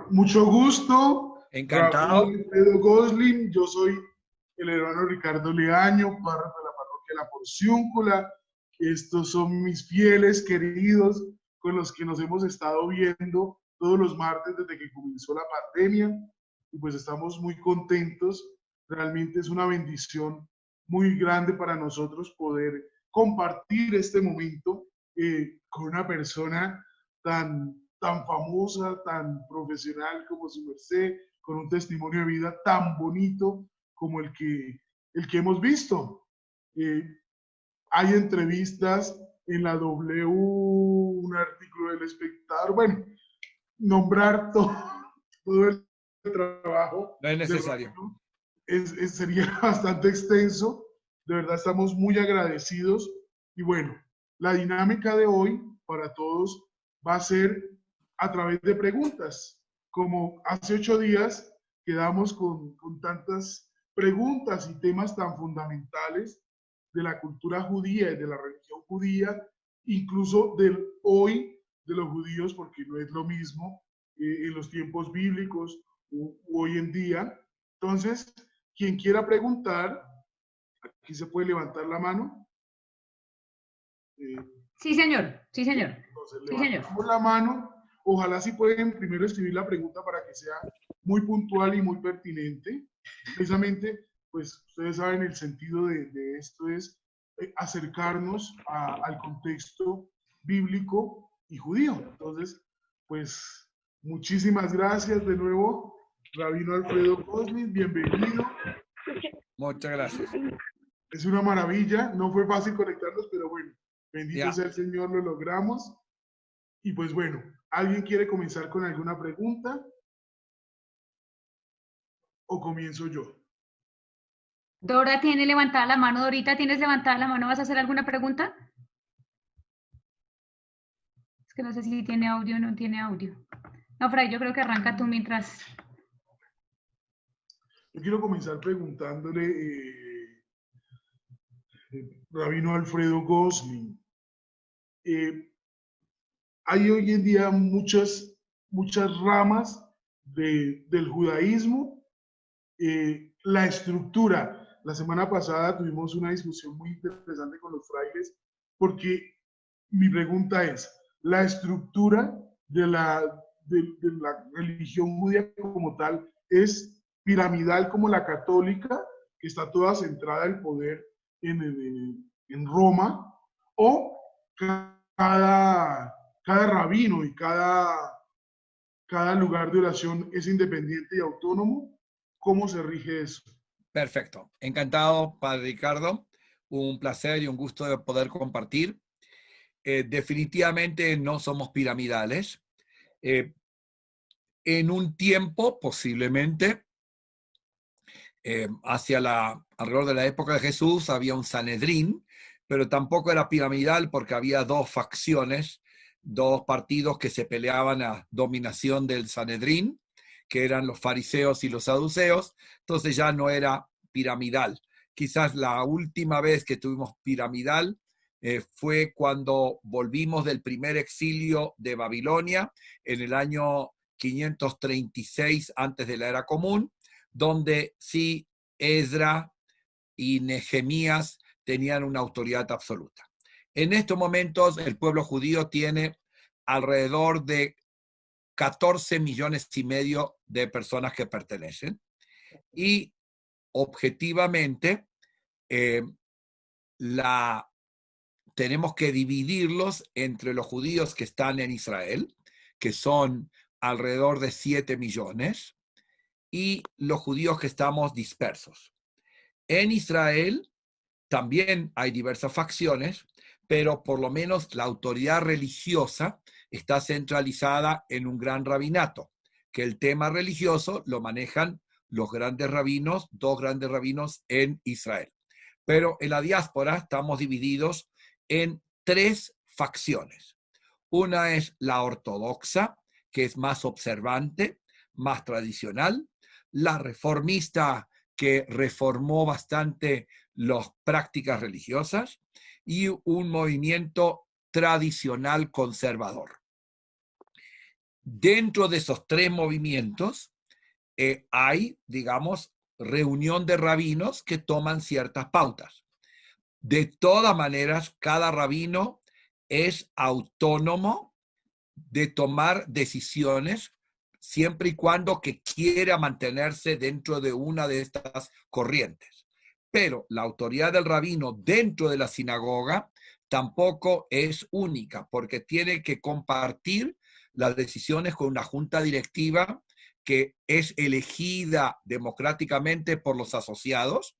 Mucho gusto, Encantado. Rabino Alfredo Goslin. Yo soy el hermano Ricardo Leaño, párroco de la parroquia La Porciúncula. Estos son mis fieles, queridos, con los que nos hemos estado viendo todos los martes desde que comenzó la pandemia. Y pues estamos muy contentos. Realmente es una bendición muy grande para nosotros poder compartir este momento con una persona tan famosa, tan profesional como su merced, con un testimonio de vida tan bonito como el que hemos visto. Eh, Hay entrevistas en la W, un artículo del Espectador, bueno, nombrar todo el trabajo No es del necesario. rabino sería bastante extenso. De verdad estamos muy agradecidos. Y bueno, la dinámica de hoy para todos va a ser a través de preguntas. Como hace 8 días quedamos con tantas preguntas y temas tan fundamentales de la cultura judía y de la religión judía, incluso del hoy de los judíos, porque no es lo mismo en los tiempos bíblicos hoy en día. Entonces, quien quiera preguntar, aquí se puede levantar la mano. Eh, Sí, señor. Sí, señor. entonces, Sí, señor. levantamos la mano. Ojalá si pueden primero escribir la pregunta para que sea muy puntual y muy pertinente. Precisamente, pues ustedes saben el sentido de esto es acercarnos al contexto bíblico y judío. Entonces, pues muchísimas gracias de nuevo, Rabino Alfredo Cosmin, bienvenido. Muchas gracias. Es una maravilla, no fue fácil conectarnos, pero bueno, bendito Ya. sea el Señor, lo logramos. Y pues bueno, ¿alguien quiere comenzar con alguna pregunta? ¿O comienzo yo? Dora tiene levantada la mano. Dorita, ¿tienes levantada la mano? ¿Vas a hacer alguna pregunta? Es que no sé si tiene audio o no tiene audio. No, Fray, yo creo que arranca tú mientras. Yo quiero comenzar preguntándole, Rabino Alfredo Gosling, eh, hay hoy en día muchas ramas del judaísmo. La estructura, la semana pasada tuvimos una discusión muy interesante con los frailes, porque mi pregunta es, ¿la estructura de la religión judía como tal es piramidal como la católica, que está toda centrada el poder en Roma, o cada rabino y cada lugar de oración es independiente y autónomo? ¿Cómo se rige eso? Perfecto. Encantado, Padre Ricardo. Un placer y un gusto de poder compartir. Definitivamente no somos piramidales. En un tiempo, posiblemente, alrededor de la época de Jesús, había un Sanedrín, pero tampoco era piramidal porque había dos facciones, dos partidos que se peleaban a dominación del Sanedrín, que eran los fariseos y los saduceos. Entonces ya no era piramidal. Quizás la última vez que tuvimos piramidal fue cuando volvimos del primer exilio de Babilonia en el año 536 antes de la era común, donde sí Esdra y Nehemías tenían una autoridad absoluta. En estos momentos el pueblo judío tiene alrededor de 14 millones y medio de personas que pertenecen, y objetivamente eh, tenemos que dividirlos entre los judíos que están en Israel, que son alrededor de 7 millones, y los judíos que estamos dispersos. En Israel también hay diversas facciones, pero por lo menos la autoridad religiosa está centralizada en un gran rabinato, que el tema religioso lo manejan los grandes rabinos, dos grandes rabinos en Israel. Pero en la diáspora estamos divididos en tres facciones. Una es la ortodoxa, que es más observante, más tradicional; la reformista, que reformó bastante las prácticas religiosas; y un movimiento tradicional conservador. Dentro de esos tres movimientos hay, digamos, reunión de rabinos que toman ciertas pautas. De todas maneras, cada rabino es autónomo de tomar decisiones siempre y cuando que quiera mantenerse dentro de una de estas corrientes. Pero la autoridad del rabino dentro de la sinagoga tampoco es única, porque tiene que compartir las decisiones con una junta directiva que es elegida democráticamente por los asociados.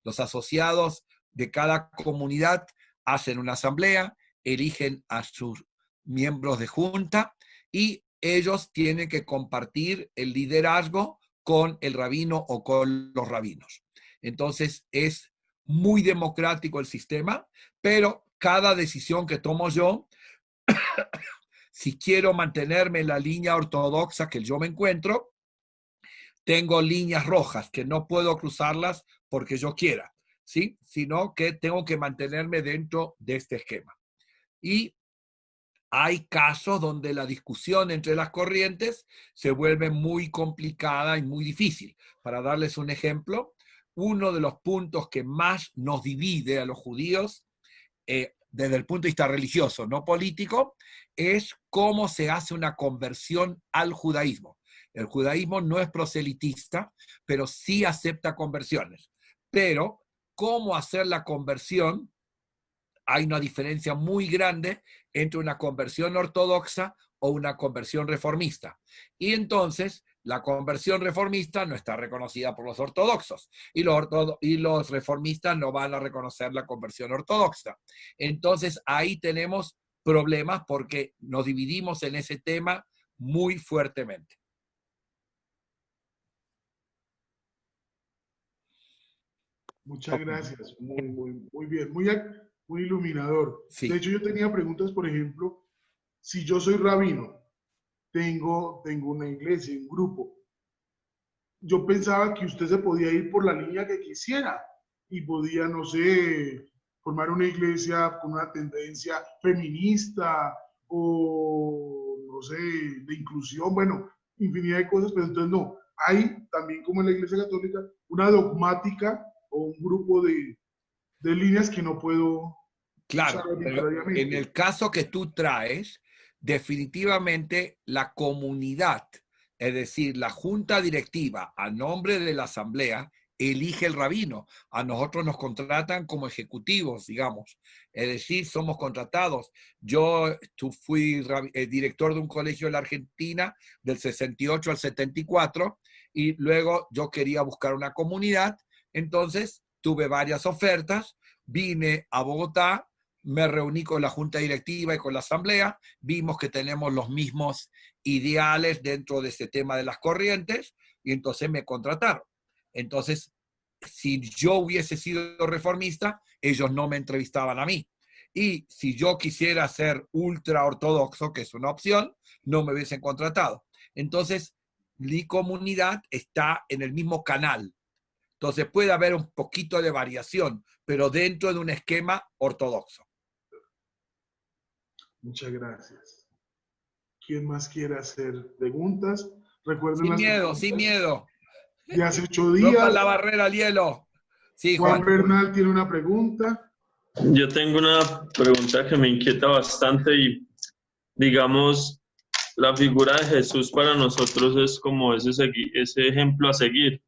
Los asociados de cada comunidad hacen una asamblea, eligen a sus miembros de junta y ellos tienen que compartir el liderazgo con el rabino o con los rabinos. Entonces es muy democrático el sistema, pero cada decisión que tomo yo, si quiero mantenerme en la línea ortodoxa que yo me encuentro, tengo líneas rojas que no puedo cruzarlas porque yo quiera, ¿sí? Sino que tengo que mantenerme dentro de este esquema. Y hay casos donde la discusión entre las corrientes se vuelve muy complicada y muy difícil. Para darles un ejemplo, uno de los puntos que más nos divide a los judíos, desde el punto de vista religioso, no político, es cómo se hace una conversión al judaísmo. El judaísmo no es proselitista, pero sí acepta conversiones. Pero cómo hacer la conversión, hay una diferencia muy grande entre una conversión ortodoxa o una conversión reformista. Y entonces, la conversión reformista no está reconocida por los ortodoxos y los reformistas no van a reconocer la conversión ortodoxa. Entonces, ahí tenemos problemas porque nos dividimos en ese tema muy fuertemente. Muchas gracias. Muy bien. Muy iluminador. Sí. De hecho, yo tenía preguntas, por ejemplo, si yo soy rabino, tengo una iglesia, un grupo. Yo pensaba que usted se podía ir por la línea que quisiera y podía, no sé, formar una iglesia con una tendencia feminista o, no sé, de inclusión, bueno, infinidad de cosas, pero entonces no. Hay también, como en la Iglesia Católica, una dogmática o un grupo de líneas que no puedo usar Claro, pero en arbitrariamente. el caso que tú traes, definitivamente la comunidad, es decir, la junta directiva a nombre de la asamblea, elige el rabino. A nosotros nos contratan como ejecutivos, digamos. Es decir, somos contratados. Yo fui director de un colegio en la Argentina del 68 al 74 y luego yo quería buscar una comunidad. Entonces tuve varias ofertas, vine a Bogotá, me reuní con la junta directiva y con la asamblea, vimos que tenemos los mismos ideales dentro de este tema de las corrientes y entonces me contrataron. Entonces, si yo hubiese sido reformista, ellos no me entrevistaban a mí. Y si yo quisiera ser ultra ortodoxo, que es una opción, no me hubiesen contratado. Entonces, mi comunidad está en el mismo canal. Entonces puede haber un poquito de variación, pero dentro de un esquema ortodoxo. Muchas gracias. ¿Quién más quiere hacer preguntas? Recuerden Sin las miedo, sin preguntas miedo. de hace 8 Rompan días. la barrera al hielo. Sí, Juan Juan. Bernal tiene una pregunta. Yo tengo una pregunta que me inquieta bastante y, digamos, la figura de Jesús para nosotros es como ese ejemplo a seguir,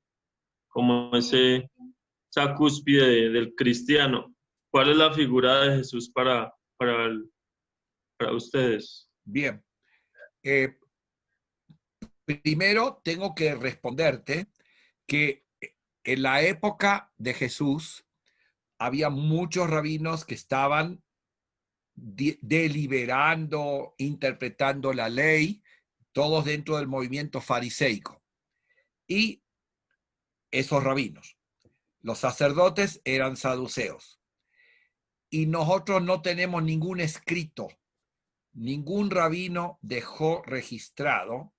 como esa cúspide del cristiano. ¿Cuál es la figura de Jesús para ustedes? Bien. Primero tengo que responderte que en la época de Jesús había muchos rabinos que estaban deliberando, interpretando la ley, todos dentro del movimiento fariseico. Y esos rabinos, los sacerdotes eran saduceos. Y nosotros no tenemos ningún escrito, ningún rabino dejó registrado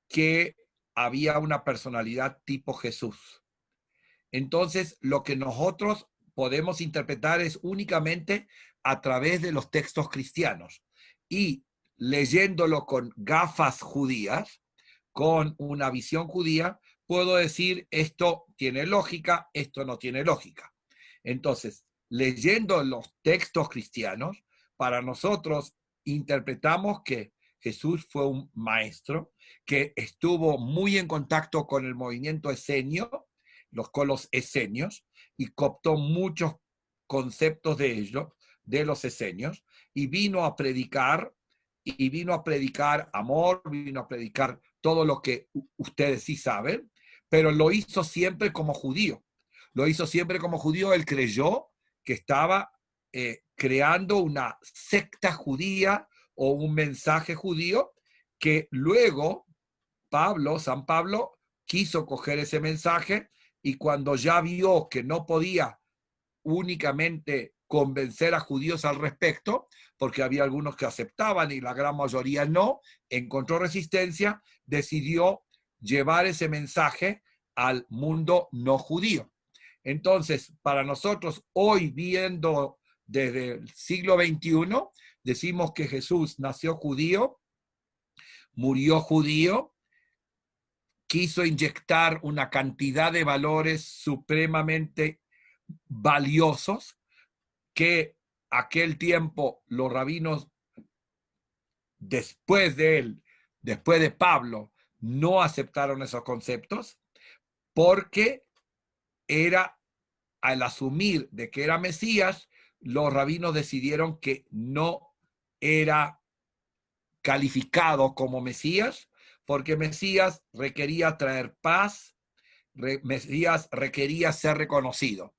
que había una personalidad tipo Jesús. Entonces, lo que nosotros podemos interpretar es únicamente a través de los textos cristianos. Y leyéndolo con gafas judías, con una visión judía, puedo decir esto tiene lógica, esto no tiene lógica. Entonces, leyendo los textos cristianos, para nosotros interpretamos que Jesús fue un maestro que estuvo muy en contacto con el movimiento esenio, con los esenios, y cooptó muchos conceptos de ellos, de los esenios, y vino a predicar amor, vino a predicar todo lo que ustedes sí saben, pero lo hizo siempre como judío. Lo hizo siempre como judío. Él creyó que estaba creando una secta judía o un mensaje judío que luego San Pablo quiso coger ese mensaje, y cuando ya vio que no podía únicamente convencer a judíos al respecto, porque había algunos que aceptaban y la gran mayoría no, encontró resistencia, decidió llevar ese mensaje al mundo no judío. Entonces, para nosotros hoy, viendo desde el siglo XXI, decimos que Jesús nació judío, murió judío, quiso inyectar una cantidad de valores supremamente valiosos que aquel tiempo los rabinos después de él, después de Pablo, no aceptaron esos conceptos, porque al asumir de que era Mesías, los rabinos decidieron que no era calificado como Mesías, porque Mesías requería traer paz, Mesías requería ser reconocido.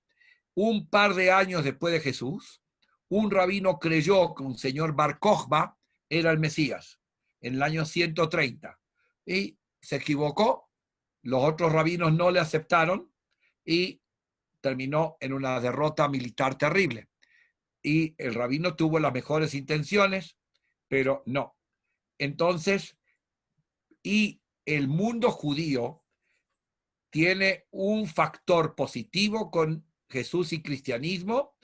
Un par de años después de Jesús, un rabino creyó que un señor Bar Kokhba era el Mesías, en el año 130, y se equivocó. Los otros rabinos no le aceptaron y terminó en una derrota militar terrible. Y el rabino tuvo las mejores intenciones, pero no. Entonces, y el mundo judío tiene un factor positivo con Jesús y cristianismo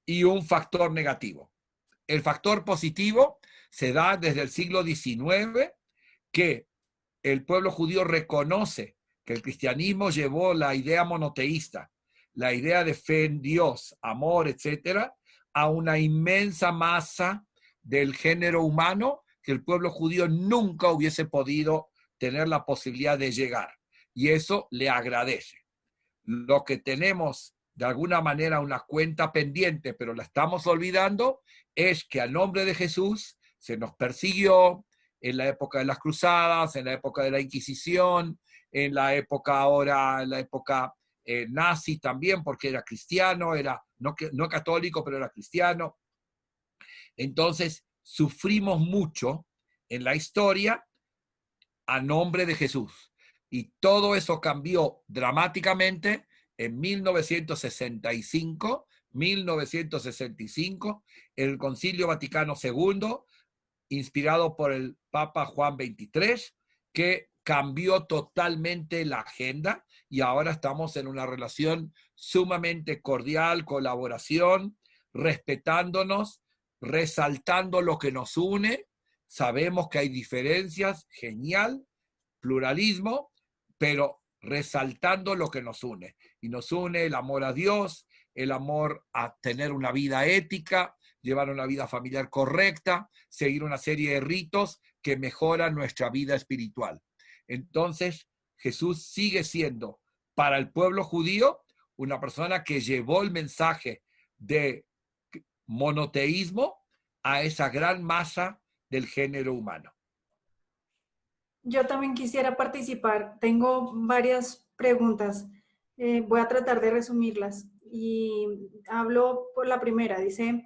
y un factor negativo. El factor positivo se da desde el siglo XIX, que el pueblo judío reconoce que el cristianismo llevó la idea monoteísta, la idea de fe en Dios, amor, etcétera, a una inmensa masa del género humano que el pueblo judío nunca hubiese podido tener la posibilidad de llegar. Y eso le agradece. Lo que tenemos de alguna manera una cuenta pendiente, pero la estamos olvidando, es que a nombre de Jesús se nos persiguió en la época de las cruzadas, en la época de la Inquisición, en la época nazi también, porque era cristiano, era no católico, pero era cristiano. Entonces, sufrimos mucho en la historia a nombre de Jesús. Y todo eso cambió dramáticamente en 1965, el Concilio Vaticano II, inspirado por el Papa Juan XXIII, que cambió totalmente la agenda, y ahora estamos en una relación sumamente cordial, colaboración, respetándonos, resaltando lo que nos une. Sabemos que hay diferencias, genial, pluralismo, pero resaltando lo que nos une. Y nos une el amor a Dios, el amor a tener una vida ética, llevar una vida familiar correcta, seguir una serie de ritos que mejoran nuestra vida espiritual. Entonces, Jesús sigue siendo para el pueblo judío una persona que llevó el mensaje de monoteísmo a esa gran masa del género humano. Yo también quisiera participar. Tengo varias preguntas. Voy a tratar de resumirlas. Y hablo por la primera. Dice,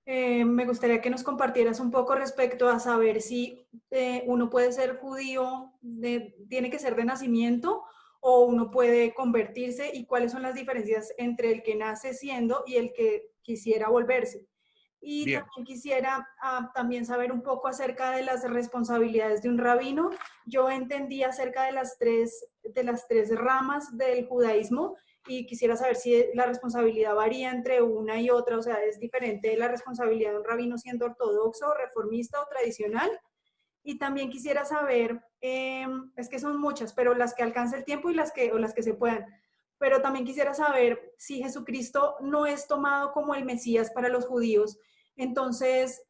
me gustaría que nos compartieras un poco respecto a saber si uno puede ser judío, tiene que ser de nacimiento, o uno puede convertirse, y cuáles son las diferencias entre el que nace siendo y el que quisiera volverse. Y Bien. también quisiera también saber un poco acerca de las responsabilidades de un rabino. Yo entendí acerca de las tres ramas del judaísmo, y quisiera saber si la responsabilidad varía entre una y otra, o sea, ¿es diferente la responsabilidad de un rabino siendo ortodoxo, reformista o tradicional? Y también quisiera saber, es que son muchas, pero las que alcance el tiempo y las que se puedan. Pero también quisiera saber si Jesucristo no es tomado como el Mesías para los judíos. Entonces,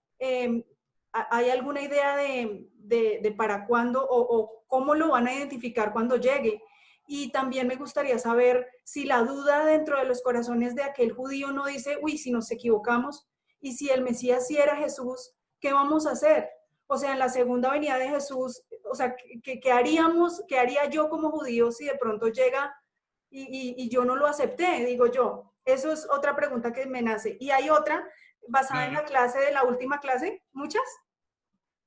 ¿hay alguna idea de para cuándo o cómo lo van a identificar cuando llegue? Y también me gustaría saber si la duda dentro de los corazones de aquel judío no dice, uy, si nos equivocamos, y si el Mesías sí era Jesús, ¿qué vamos a hacer? O sea, en la segunda venida de Jesús, o sea, ¿qué haríamos, qué haría yo como judío si de pronto llega y yo no lo acepté? Digo yo, eso es otra pregunta que me nace. Y hay otra, basada en la clase de la última clase, ¿muchas?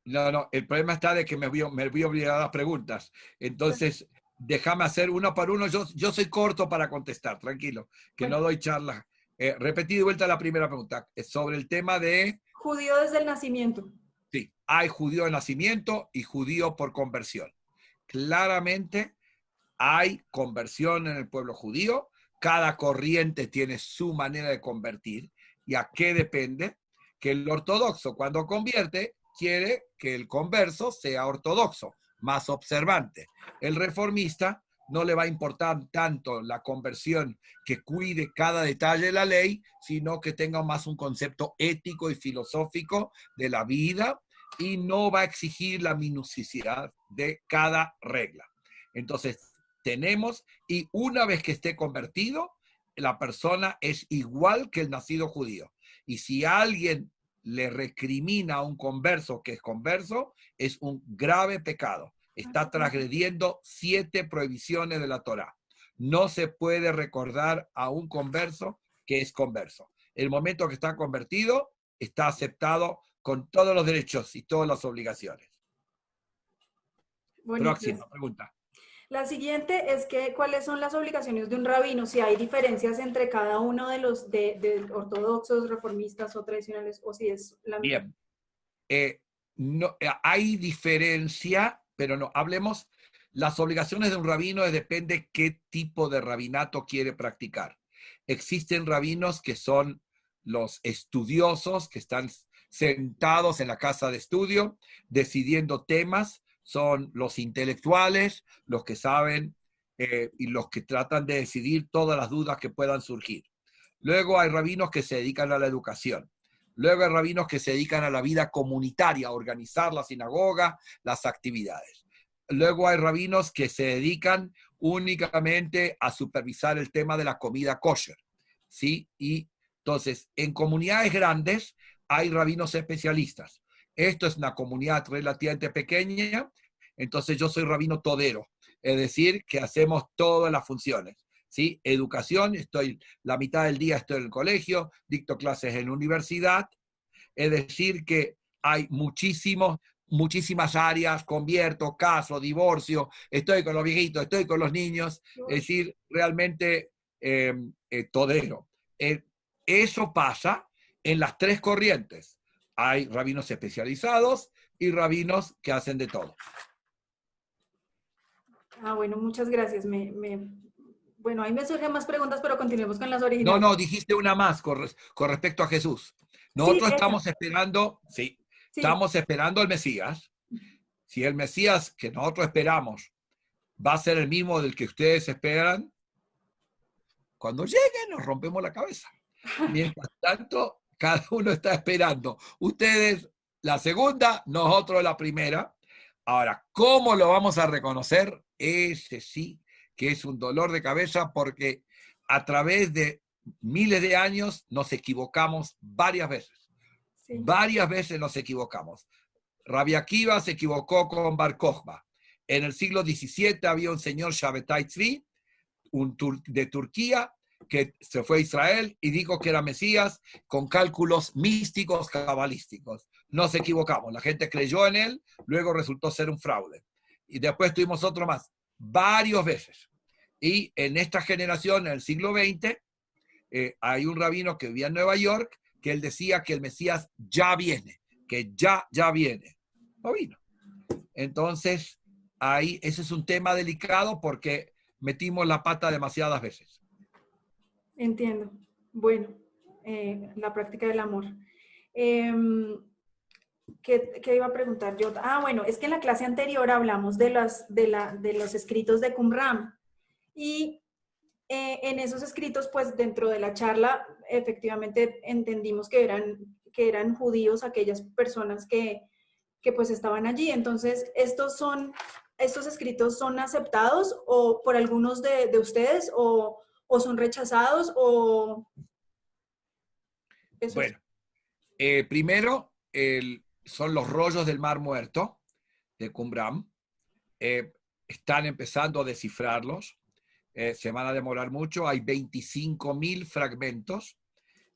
No, el problema está de que me voy a obligar a las preguntas. Entonces, déjame hacer uno por uno. Yo soy corto para contestar, tranquilo, que Bueno, no doy charlas. Repetí de vuelta la primera pregunta. Sobre el tema de, judío desde el nacimiento. sí, hay judío de nacimiento y judío por conversión. Claramente hay conversión en el pueblo judío. Cada corriente tiene su manera de convertir. ¿Y a qué depende? Que el ortodoxo, cuando convierte, quiere que el converso sea ortodoxo, más observante. El reformista no le va a importar tanto la conversión, que cuide cada detalle de la ley, sino que tenga más un concepto ético y filosófico de la vida y no va a exigir la minuciosidad de cada regla. Entonces, tenemos, y una vez que esté convertido, la persona es igual que el nacido judío. Y si alguien le recrimina a un converso que es converso, es un grave pecado. Está transgrediendo 7 prohibiciones de la Torá. No se puede recordar a un converso que es converso. El momento que está convertido, está aceptado con todos los derechos y todas las obligaciones. Bonito. Próxima pregunta. La siguiente es que, ¿cuáles son las obligaciones de un rabino? Si hay diferencias entre cada uno de los de ortodoxos, reformistas o tradicionales, o si es la misma. Bien. No, hay diferencia, pero no. Hablemos, las obligaciones de un rabino depende qué tipo de rabinato quiere practicar. Existen rabinos que son los estudiosos, que están sentados en la casa de estudio, decidiendo temas. Son los intelectuales, los que saben y los que tratan de decidir todas las dudas que puedan surgir. Luego hay rabinos que se dedican a la educación. Luego hay rabinos que se dedican a la vida comunitaria, a organizar la sinagoga, las actividades. Luego hay rabinos que se dedican únicamente a supervisar el tema de la comida kosher, ¿sí? Y entonces, en comunidades grandes hay rabinos especialistas. Esto es una comunidad relativamente pequeña, entonces yo soy rabino todero, es decir, que hacemos todas las funciones. ¿Sí? Educación, la mitad del día estoy en el colegio, dicto clases en la universidad, es decir, que hay muchísimas áreas, convierto, caso, divorcio, estoy con los viejitos, estoy con los niños, es decir, realmente todero. Eso pasa en las 3 corrientes. Hay rabinos especializados y rabinos que hacen de todo. Bueno, muchas gracias. Bueno, ahí me surgen más preguntas, pero continuemos con las originales. No, dijiste una más con respecto a Jesús. Nosotros estamos esperando, estamos esperando al Mesías. Si el Mesías que nosotros esperamos va a ser el mismo del que ustedes esperan, cuando llegue nos rompemos la cabeza. Mientras tanto, cada uno está esperando. Ustedes la segunda, nosotros la primera. Ahora, ¿cómo lo vamos a reconocer? Ese sí que es un dolor de cabeza porque a través de miles de años nos equivocamos varias veces. Sí. Varias veces nos equivocamos. Rabbi Akiva se equivocó con Bar Kokhba. En el siglo XVII había un señor Shabbatai Tzvi, de Turquía, que se fue a Israel y dijo que era Mesías con cálculos místicos, cabalísticos. Nos equivocamos, la gente creyó en él, luego resultó ser un fraude. Y después tuvimos otro más, varias veces. Y en esta generación, en el siglo XX, hay un rabino que vivía en Nueva York, que él decía que el Mesías ya viene, que ya viene. No vino. Entonces, ahí ese es un tema delicado porque metimos la pata demasiadas veces. Entiendo. Bueno, la práctica del amor. Em, ¿qué iba a preguntar yo? Ah, bueno, es que en la clase anterior hablamos de los escritos de Qumran y en esos escritos, pues dentro de la charla, efectivamente entendimos que eran judíos aquellas personas que pues estaban allí. Entonces, ¿estos escritos son aceptados o por algunos de ustedes o son rechazados o eso es? Bueno, primero son los rollos del Mar Muerto de Qumran. Están empezando a descifrarlos. Se van a demorar mucho. Hay 25.000 fragmentos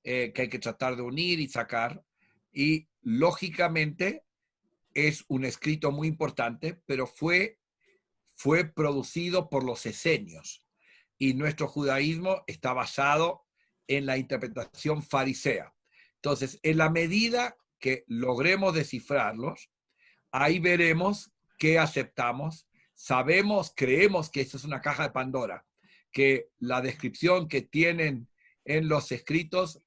que hay que tratar de unir y sacar. Y lógicamente es un escrito muy importante, pero fue producido por los esenios. Y nuestro judaísmo está basado en la interpretación farisea. Entonces, en la medida que logremos descifrarlos, ahí veremos qué aceptamos. Sabemos, creemos que esto es una caja de Pandora, que la descripción que tienen en los escritos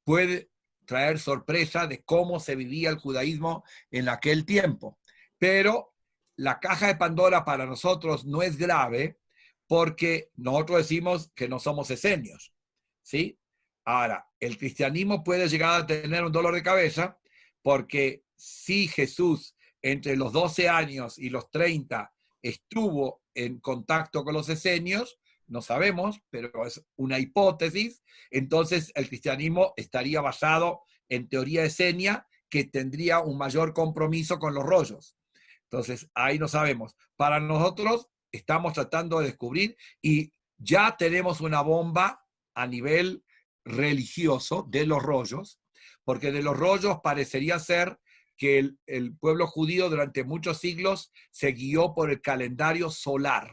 puede traer sorpresa de cómo se vivía el judaísmo en aquel tiempo. Pero la caja de Pandora para nosotros no es grave porque nosotros decimos que no somos esenios, ¿sí? Ahora, el cristianismo puede llegar a tener un dolor de cabeza porque si Jesús entre los 12 años y los 30 estuvo en contacto con los esenios, no sabemos, pero es una hipótesis, entonces el cristianismo estaría basado en teoría esenia que tendría un mayor compromiso con los rollos. Entonces, ahí no sabemos. Para nosotros estamos tratando de descubrir y ya tenemos una bomba a nivel religioso de los rollos, porque de los rollos parecería ser que el pueblo judío durante muchos siglos se guió por el calendario solar.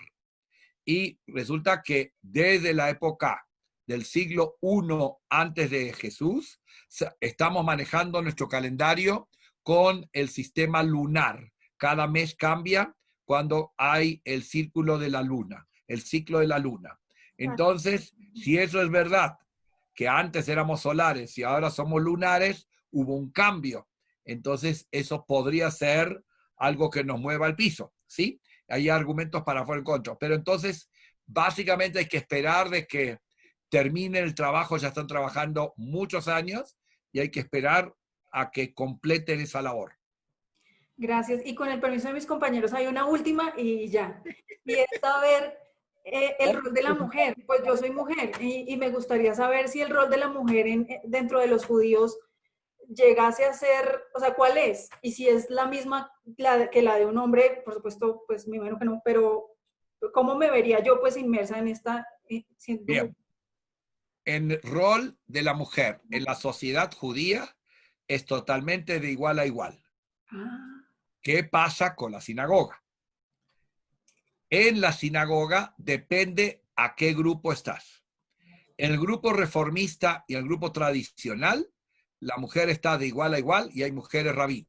Y resulta que desde la época del siglo I antes de Jesús, estamos manejando nuestro calendario con el sistema lunar. Cada mes cambia cuando hay el círculo de la luna, el ciclo de la luna. Entonces, si eso es verdad, que antes éramos solares y ahora somos lunares, hubo un cambio. Entonces, eso podría ser algo que nos mueva al piso, ¿sí? Hay argumentos para favor y en contra. Pero entonces, básicamente hay que esperar de que termine el trabajo. Ya están trabajando muchos años y hay que esperar a que completen esa labor. Gracias. Y con el permiso de mis compañeros, hay una última y ya. Y es saber el rol de la mujer. Pues yo soy mujer y me gustaría saber si el rol de la mujer dentro de los judíos llegase a ser, o sea, ¿cuál es? Y si es la misma que la de un hombre, por supuesto, pues me imagino que no, pero ¿cómo me vería yo pues inmersa en esta? Bien. En el rol de la mujer en la sociedad judía es totalmente de igual a igual. ¿Qué pasa con la sinagoga? En la sinagoga depende a qué grupo estás. En el grupo reformista y el grupo tradicional, la mujer está de igual a igual y hay mujeres rabí.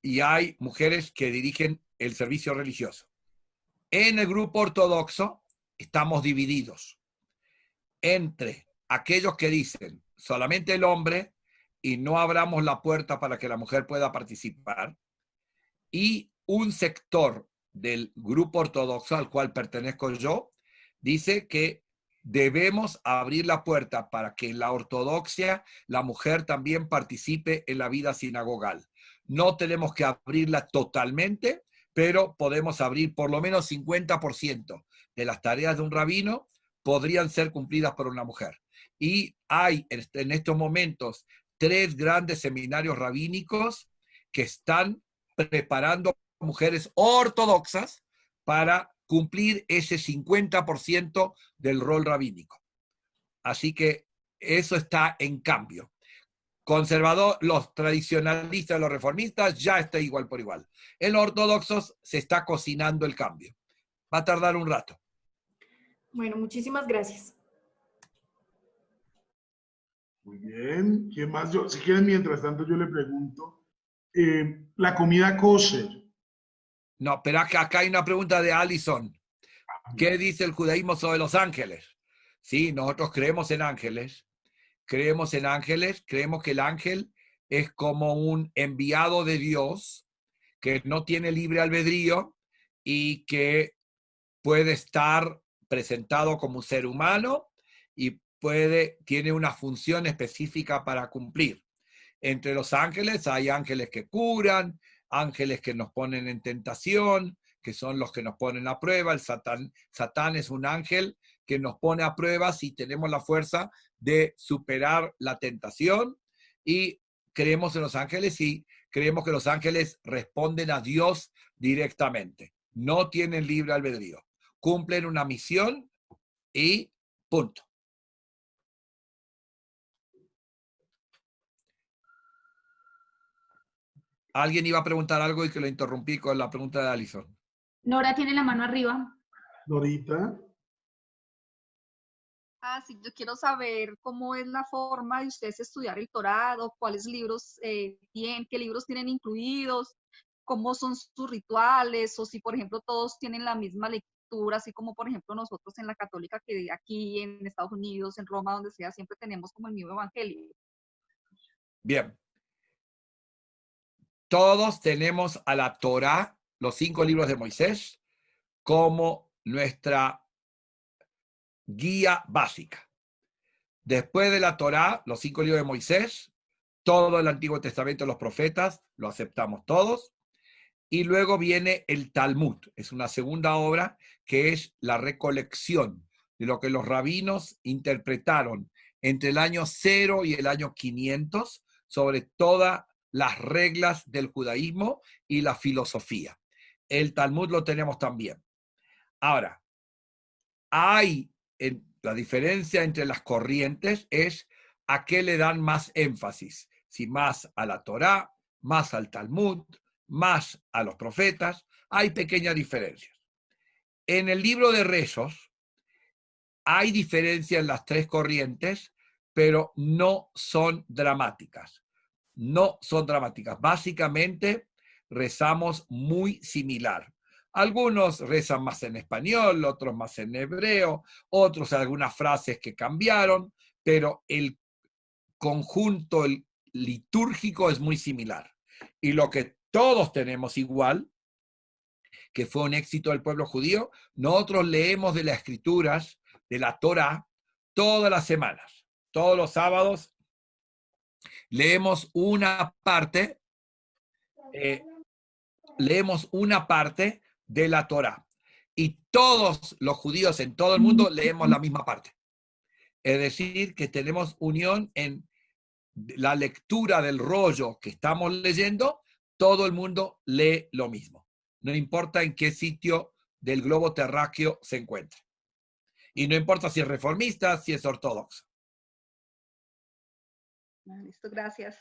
Y hay mujeres que dirigen el servicio religioso. En el grupo ortodoxo estamos divididos entre aquellos que dicen solamente el hombre y no abramos la puerta para que la mujer pueda participar, y un sector del grupo ortodoxo al cual pertenezco yo dice que debemos abrir la puerta para que en la ortodoxia la mujer también participe en la vida sinagogal. No tenemos que abrirla totalmente, pero podemos abrir por lo menos 50% de las tareas de un rabino podrían ser cumplidas por una mujer. Y hay en estos momentos 3 grandes seminarios rabínicos que están preparando mujeres ortodoxas para cumplir ese 50% del rol rabínico. Así que eso está en cambio. Conservador, los tradicionalistas, los reformistas, ya está igual por igual. En los ortodoxos se está cocinando el cambio. Va a tardar un rato. Bueno, muchísimas gracias. Muy bien. ¿Quién más? Si quieren, mientras tanto, yo le pregunto. La comida kosher. No, pero acá hay una pregunta de Alison. ¿Qué dice el judaísmo sobre los ángeles? Sí, nosotros creemos en ángeles, creemos que el ángel es como un enviado de Dios que no tiene libre albedrío y que puede estar presentado como un ser humano y tiene una función específica para cumplir. Entre los ángeles hay ángeles que curan, ángeles que nos ponen en tentación, que son los que nos ponen a prueba. El Satán es un ángel que nos pone a prueba si tenemos la fuerza de superar la tentación. Y creemos en los ángeles y creemos que los ángeles responden a Dios directamente. No tienen libre albedrío. Cumplen una misión y punto. Alguien iba a preguntar algo y que lo interrumpí con la pregunta de Alison. Nora tiene la mano arriba. Dorita. Sí, yo quiero saber cómo es la forma de ustedes estudiar el Torá, cuáles libros tienen, qué libros tienen incluidos, cómo son sus rituales, o si, por ejemplo, todos tienen la misma lectura, así como, por ejemplo, nosotros en la católica, que aquí en Estados Unidos, en Roma, donde sea, siempre tenemos como el mismo evangelio. Bien. Todos tenemos a la Torá, los 5 libros de Moisés, como nuestra guía básica. Después de la Torá, los 5 libros de Moisés, todo el Antiguo Testamento de los profetas, lo aceptamos todos. Y luego viene el Talmud, es una segunda obra que es la recolección de lo que los rabinos interpretaron entre el año 0 y el año 500 sobre todas las reglas del judaísmo y la filosofía. El Talmud lo tenemos también. Ahora, la diferencia entre las corrientes es a qué le dan más énfasis, si más a la Torá, más al Talmud, más a los profetas, hay pequeñas diferencias. En el libro de rezos hay diferencia en las 3 corrientes, pero no son dramáticas. No son dramáticas. Básicamente rezamos muy similar. Algunos rezan más en español, otros más en hebreo, otros algunas frases que cambiaron, pero el conjunto litúrgico es muy similar. Y lo que todos tenemos igual, que fue un éxito del pueblo judío, nosotros leemos de las escrituras, de la Torá, todas las semanas, todos los sábados, leemos una parte de la Torá. Y todos los judíos en todo el mundo leemos la misma parte. Es decir, que tenemos unión en la lectura del rollo que estamos leyendo, todo el mundo lee lo mismo. No importa en qué sitio del globo terráqueo se encuentre. Y no importa si es reformista, si es ortodoxo. Listo, gracias.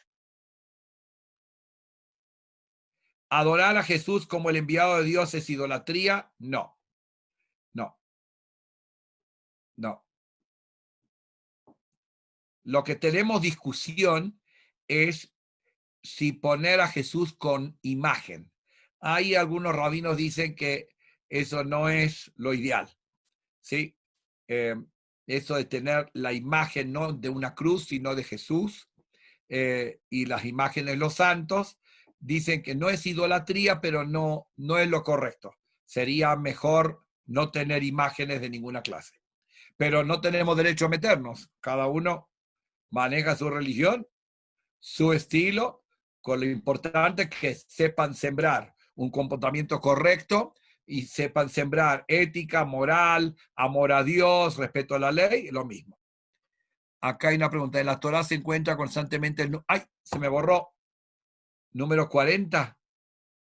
¿Adorar a Jesús como el enviado de Dios es idolatría? No. No. No. Lo que tenemos discusión es si poner a Jesús con imagen. Hay algunos rabinos dicen que eso no es lo ideal, ¿sí? Eso de tener la imagen no de una cruz, sino de Jesús, y las imágenes de los santos, dicen que no es idolatría, pero no es lo correcto. Sería mejor no tener imágenes de ninguna clase. Pero no tenemos derecho a meternos. Cada uno maneja su religión, su estilo, con lo importante que sepan sembrar un comportamiento correcto y sepan sembrar ética, moral, amor a Dios, respeto a la ley, lo mismo. Acá hay una pregunta. ¿En la Torá se encuentra constantemente el... ¡Ay! Se me borró. ¿Número 40?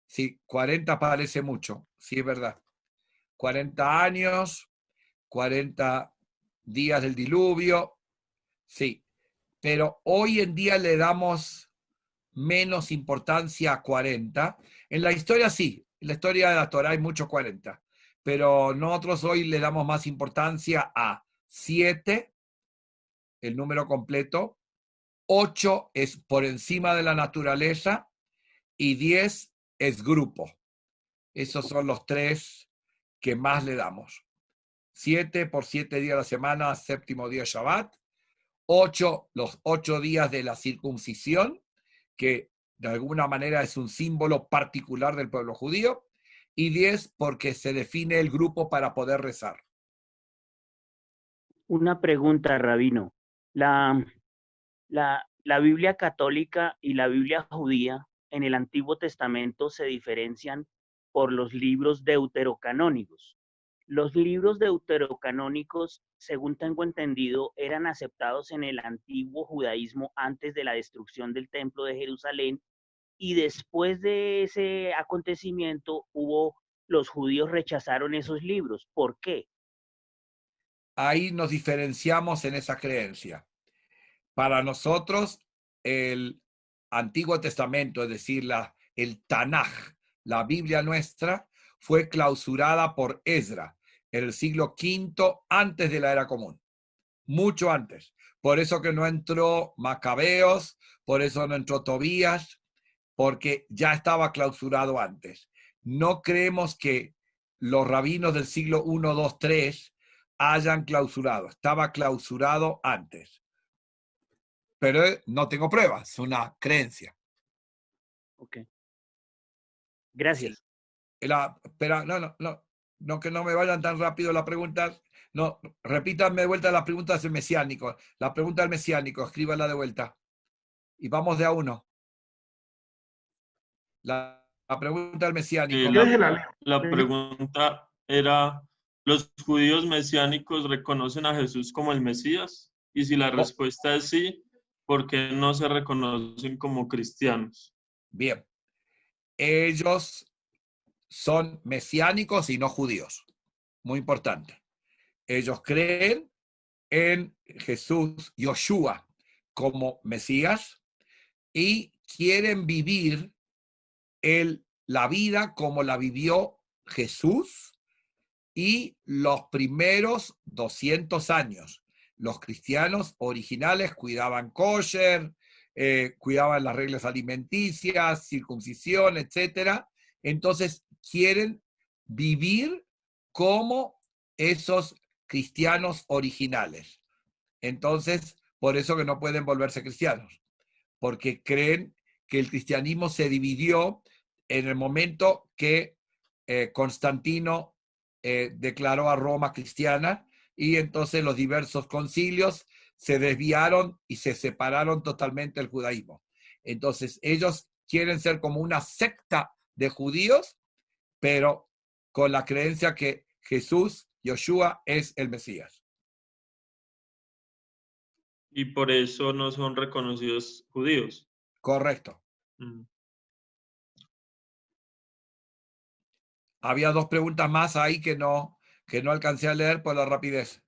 Sí, 40 parece mucho. Sí, es verdad. 40 años, 40 días del diluvio. Sí. Pero hoy en día le damos menos importancia a 40. En la historia sí. En la historia de la Torá hay mucho 40. Pero nosotros hoy le damos más importancia a 7, el número completo, 8 es por encima de la naturaleza y 10 es grupo. Esos son los 3 que más le damos. 7 por 7 días a la semana, séptimo día Shabbat. 8, los 8 días de la circuncisión, que de alguna manera es un símbolo particular del pueblo judío. Y 10, porque se define el grupo para poder rezar. Una pregunta, Rabino. La Biblia católica y la Biblia judía en el Antiguo Testamento se diferencian por los libros deuterocanónicos. Los libros deuterocanónicos, según tengo entendido, eran aceptados en el antiguo judaísmo antes de la destrucción del Templo de Jerusalén, y después de ese acontecimiento los judíos rechazaron esos libros. ¿Por qué? Ahí nos diferenciamos en esa creencia. Para nosotros, el Antiguo Testamento, es decir, el Tanaj, la Biblia nuestra, fue clausurada por Esdra en el siglo V antes de la era común, mucho antes. Por eso que no entró Macabeos, por eso no entró Tobías, porque ya estaba clausurado antes. No creemos que los rabinos del siglo I, II, III hayan clausurado, estaba clausurado antes. Pero no tengo pruebas, es una creencia. Ok. Gracias. Espera, no, que no me vayan tan rápido las preguntas. No, repítanme de vuelta las preguntas del mesiánico. La pregunta del mesiánico, escríbanla de vuelta. Y vamos de a uno. La pregunta del mesiánico. La pregunta era, ¿los judíos mesiánicos reconocen a Jesús como el Mesías? Y si la respuesta es sí, ¿por qué no se reconocen como cristianos? Bien. Ellos son mesiánicos y no judíos. Muy importante. Ellos creen en Jesús, Yoshua, como Mesías y quieren vivir la vida como la vivió Jesús y los primeros 200 años. Los cristianos originales cuidaban kosher, cuidaban las reglas alimenticias, circuncisión, etc. Entonces quieren vivir como esos cristianos originales. Entonces, por eso que no pueden volverse cristianos, porque creen que el cristianismo se dividió en el momento que Constantino declaró a Roma cristiana, y entonces los diversos concilios se desviaron y se separaron totalmente del judaísmo. Entonces ellos quieren ser como una secta de judíos, pero con la creencia que Jesús, Yoshua, es el Mesías. Y por eso no son reconocidos judíos. Correcto. Había dos preguntas más ahí que no alcancé a leer por la rapidez.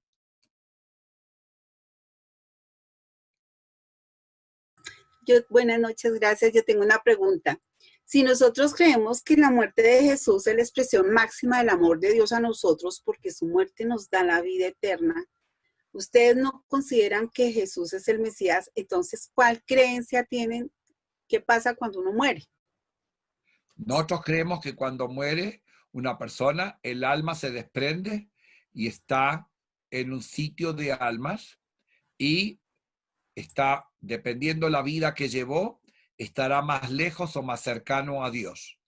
Buenas noches, gracias. Yo tengo una pregunta. Si nosotros creemos que la muerte de Jesús es la expresión máxima del amor de Dios a nosotros, porque su muerte nos da la vida eterna, ¿ustedes no consideran que Jesús es el Mesías? Entonces, ¿cuál creencia tienen? ¿Qué pasa cuando uno muere? Nosotros creemos que cuando muere una persona, el alma se desprende y está en un sitio de almas, y está, dependiendo la vida que llevó, estará más lejos o más cercano a Dios.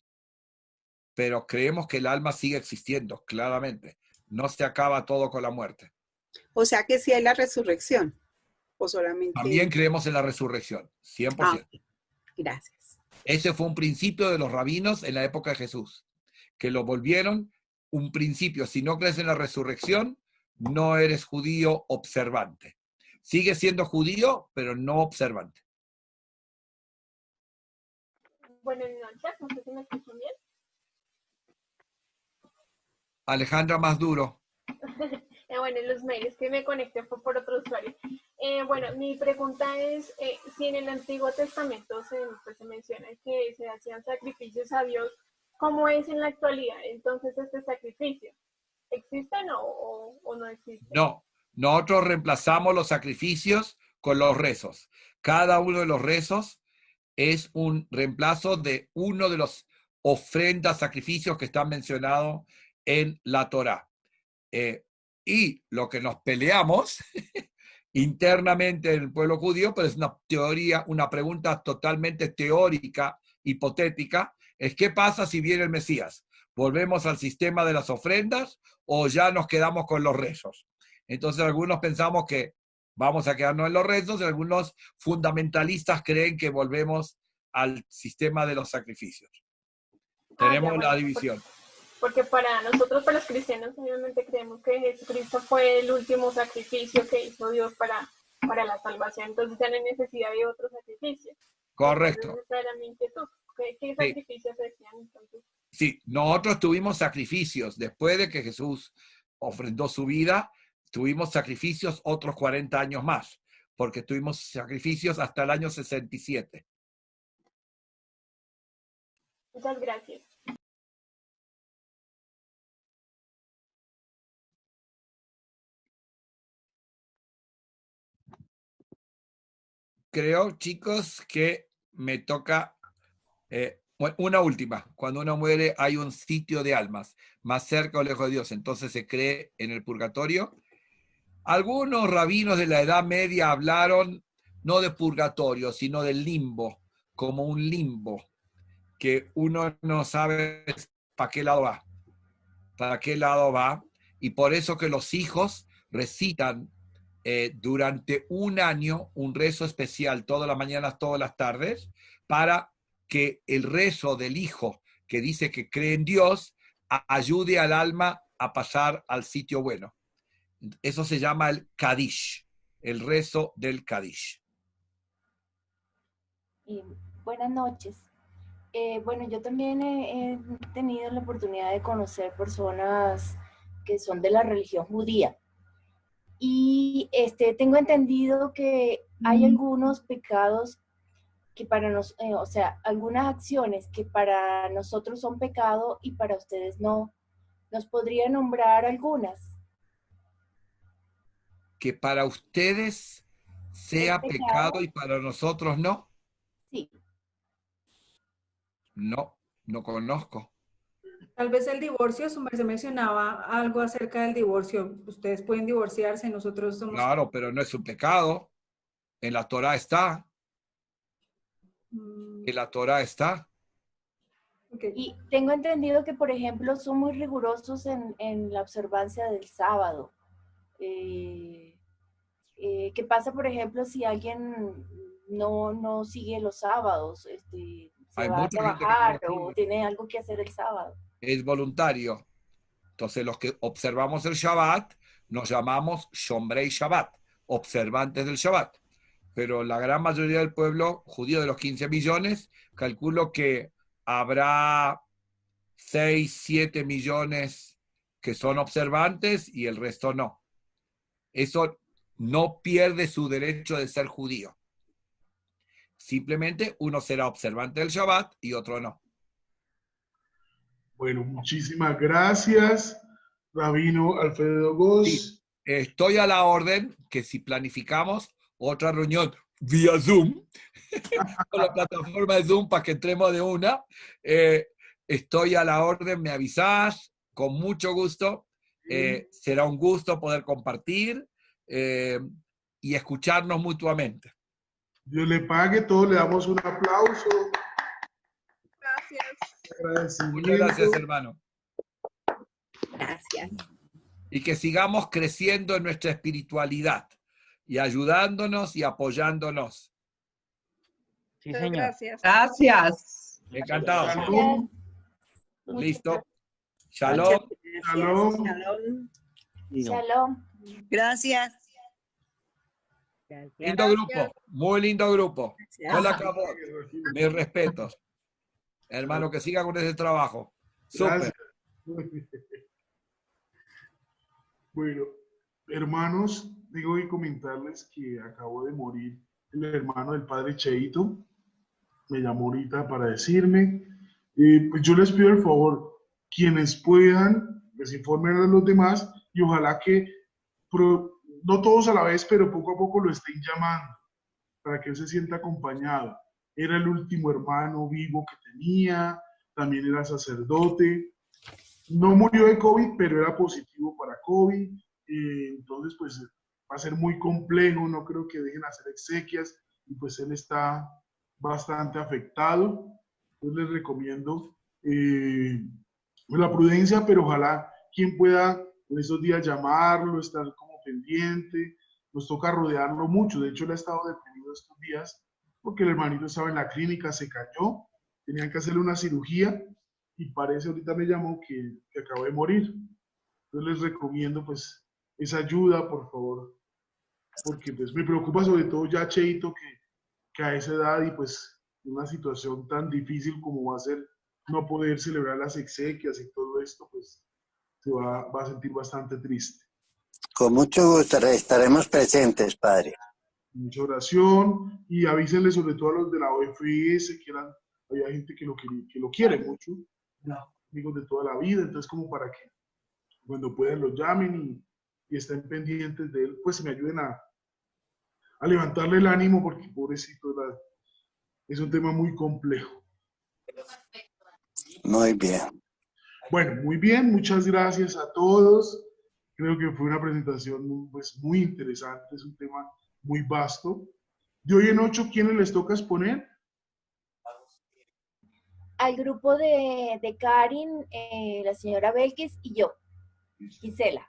Pero creemos que el alma sigue existiendo, claramente. No se acaba todo con la muerte. O sea que sí hay la resurrección, o solamente... También creemos en la resurrección, 100%. Gracias. Ese fue un principio de los rabinos en la época de Jesús, que lo volvieron un principio. Si no crees en la resurrección, no eres judío observante. Sigue siendo judío, pero no observante. Buenas noches, no sé si me escuchan bien. Alejandra, más duro. Bueno, en los mails que me conecté fue por otro usuario. Bueno, mi pregunta es, si en el Antiguo Testamento se menciona que se hacían sacrificios a Dios, ¿cómo es en la actualidad? Entonces, ¿este sacrificio existen o no existen? No, nosotros reemplazamos los sacrificios con los rezos. Cada uno de los rezos es un reemplazo de uno de los ofrendas, sacrificios que están mencionados en la Torá. Y lo que nos peleamos internamente en el pueblo judío, pero es una teoría, una pregunta totalmente teórica, hipotética, es ¿qué pasa si viene el Mesías? ¿Volvemos al sistema de las ofrendas o ya nos quedamos con los rezos? Entonces algunos pensamos que vamos a quedarnos en los rezos y algunos fundamentalistas creen que volvemos al sistema de los sacrificios. Tenemos la división. Porque para nosotros, para los cristianos, obviamente creemos que Jesucristo fue el último sacrificio que hizo Dios para la salvación, entonces ya no hay necesidad de otro sacrificio. Correcto. Entonces, esa era mi inquietud. ¿Qué sacrificios hacían entonces? Sí, nosotros tuvimos sacrificios. Después de que Jesús ofrendó su vida, tuvimos sacrificios otros 40 años más, porque tuvimos sacrificios hasta el año 67. Muchas gracias. Creo, chicos, que me toca una última. Cuando uno muere hay un sitio de almas, más cerca o lejos de Dios, entonces se cree en el purgatorio. Algunos rabinos de la Edad Media hablaron no de purgatorio, sino del limbo, como un limbo, que uno no sabe para qué lado va, y por eso que los hijos recitan durante un año un rezo especial todas las mañanas, todas las tardes, para que el rezo del hijo que dice que cree en Dios ayude al alma a pasar al sitio bueno. Eso se llama el Kadish, el rezo del Kadish. Buenas noches. Bueno, yo también he tenido la oportunidad de conocer personas que son de la religión judía. Y tengo entendido que hay algunos pecados que para nosotros, o sea, algunas acciones que para nosotros son pecado y para ustedes no. ¿Nos podría nombrar algunas? Que para ustedes sea pecado y para nosotros no. Sí. No, no conozco. Tal vez el divorcio, su merced mencionaba algo acerca del divorcio. Ustedes pueden divorciarse, nosotros somos... Claro, pero no es un pecado. En la Torá está. En la Torá está. Okay. Y tengo entendido que, por ejemplo, son muy rigurosos en la observancia del sábado. ¿Qué pasa, por ejemplo, si alguien no sigue los sábados? Se va a trabajar o tiene algo que hacer el sábado. Es voluntario. Entonces los que observamos el Shabbat nos llamamos Shomrei Shabbat, observantes del Shabbat. Pero la gran mayoría del pueblo judío, de los 15 millones, calculo que habrá 6, 7 millones que son observantes y el resto no. Eso no pierde su derecho de ser judío. Simplemente uno será observante del Shabbat y otro no. Bueno, muchísimas gracias, Rabino Alfredo Goss. Sí, estoy a la orden que si planificamos otra reunión vía Zoom, con la plataforma de Zoom para que entremos de una, estoy a la orden, me avisás, con mucho gusto. Será un gusto poder compartir y escucharnos mutuamente. Dios le pague, todos le damos un aplauso. Gracias. Muchas gracias, hermano. Gracias. Y que sigamos creciendo en nuestra espiritualidad y ayudándonos y apoyándonos. Sí, señor. Gracias. Gracias. Encantado. Shalom. Listo. Shalom. Shalom. Shalom. Shalom. Gracias. Lindo grupo, muy lindo grupo. Hola, Cabot. Mis respetos. Hermano, que siga con ese trabajo. Súper. Bueno, hermanos, digo y comentarles que acabo de morir el hermano del padre Cheito. Me llamó ahorita para decirme. Pues yo les pido el favor, quienes puedan, les informen a los demás y ojalá que, no todos a la vez, pero poco a poco lo estén llamando para que él se sienta acompañado. Era el último hermano vivo que tenía, también era sacerdote. No murió de COVID, pero era positivo para COVID. entonces pues va a ser muy complejo, no creo que dejen hacer exequias, y pues él está bastante afectado. Entonces les recomiendo la prudencia, pero ojalá quien pueda en esos días llamarlo, estar como pendiente. Nos toca rodearlo mucho. De hecho, él ha estado deprimido estos días porque el hermanito estaba en la clínica, se cayó, tenían que hacerle una cirugía y parece, ahorita me llamó que acabó de morir. Entonces les recomiendo pues esa ayuda, por favor, porque pues me preocupa sobre todo ya Cheito que a esa edad y pues una situación tan difícil como va a ser no poder celebrar las exequias y todo esto, pues se va a sentir bastante triste. Con mucho gusto estaremos presentes, padre. Mucha oración y avísenle sobre todo a los de la OFS, había gente que lo quiere mucho, amigos de toda la vida, entonces como para que cuando puedan lo llamen y estén pendientes de él, pues me ayuden a levantarle el ánimo, porque pobrecito, es un tema muy complejo. Muy bien. Bueno, muy bien, muchas gracias a todos. Creo que fue una presentación pues, muy interesante, es un tema muy vasto. De hoy en 8, ¿quiénes les toca exponer? Al grupo de Karin, la señora Belkis y yo, Gisela.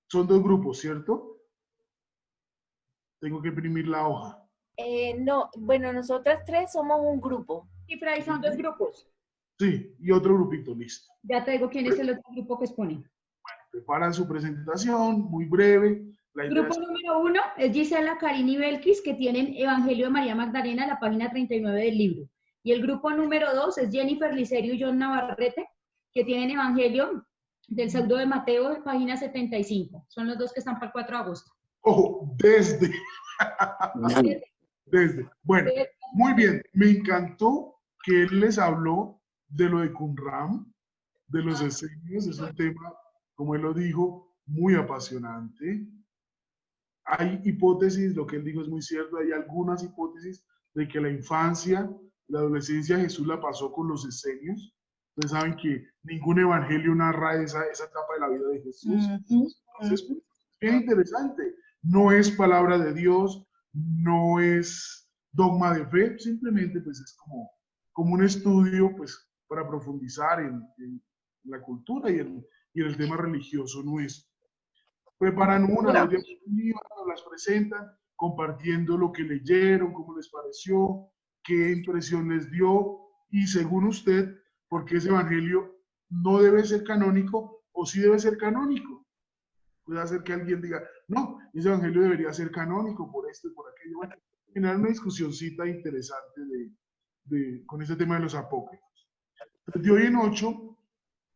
Son 2 grupos, ¿cierto? Tengo que imprimir la hoja. No, bueno, nosotras 3 somos un grupo. Y por ahí son 2 grupos. Sí, y otro grupito, listo. Ya te digo quién es el otro grupo que expone. Preparan su presentación, muy breve. Grupo número 1 es Gisela, Karin y Belkis, que tienen Evangelio de María Magdalena, la página 39 del libro. Y el grupo número 2 es Jennifer Licerio y John Navarrete, que tienen Evangelio del pseudo de Mateo, página 75. Son los 2 que están para el 4 de agosto. Ojo, desde. Bueno, muy bien. Me encantó que él les habló de lo de Qumran, de los esenios. Es un tema, como él lo dijo, muy apasionante. Hay hipótesis, lo que él dijo es muy cierto, hay algunas hipótesis de que la infancia, la adolescencia Jesús la pasó con los esenios. Ustedes saben que ningún evangelio narra esa etapa de la vida de Jesús. Entonces, es bien interesante. No es palabra de Dios, no es dogma de fe, simplemente pues es como un estudio pues para profundizar en la cultura y en el tema religioso nuestro. Preparan una, nos las presentan, compartiendo lo que leyeron, cómo les pareció, qué impresión les dio, y según usted, por qué ese evangelio no debe ser canónico o sí debe ser canónico. Puede hacer que alguien diga, no, ese evangelio debería ser canónico por esto y por aquello. Bueno, generar una discusioncita interesante con este tema de los apócrifos. De hoy en 8,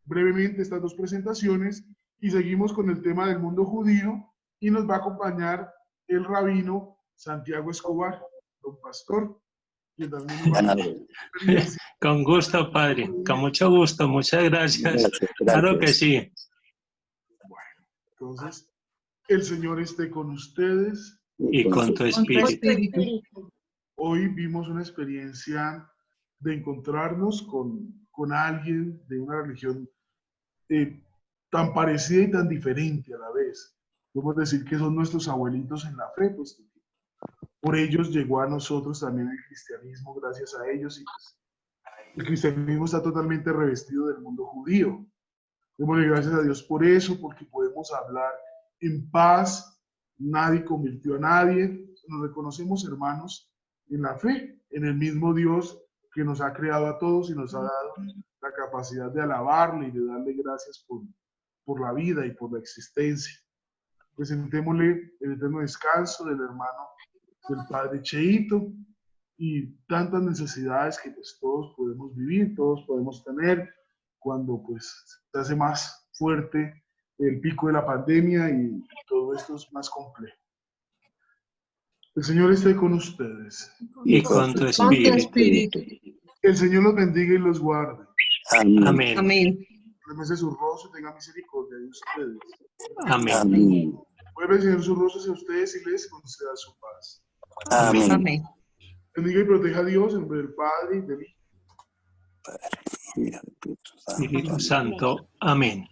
brevemente estas 2 presentaciones, y seguimos con el tema del mundo judío, y nos va a acompañar el rabino Santiago Escobar, don pastor. Con gusto, padre, con mucho gusto, muchas gracias. Claro que sí. Bueno, entonces, el Señor esté con ustedes. Y con tu espíritu. Hoy vimos una experiencia de encontrarnos con alguien de una religión tan parecida y tan diferente a la vez. Podemos decir que son nuestros abuelitos en la fe, pues por ellos llegó a nosotros también el cristianismo, gracias a ellos, y pues, el cristianismo está totalmente revestido del mundo judío. Démosle gracias a Dios por eso, porque podemos hablar en paz, nadie convirtió a nadie, nos reconocemos hermanos en la fe, en el mismo Dios que nos ha creado a todos y nos ha dado la capacidad de alabarle y de darle gracias por la vida y por la existencia. Presentémosle el eterno descanso del hermano del padre Cheito y tantas necesidades que pues todos podemos vivir, todos podemos tener cuando pues se hace más fuerte el pico de la pandemia y todo esto es más complejo. El Señor esté con ustedes. Y con tu espíritu. El Señor los bendiga y los guarde. Amén. Amén. Remese su rostro y tenga misericordia de ustedes. Amén. Vuelve el Señor su rostro hacia ustedes y les conceda su paz. Amén. Amén. Bendiga y proteja a Dios en nombre del Padre y del Hijo. Espíritu Santo. Amén.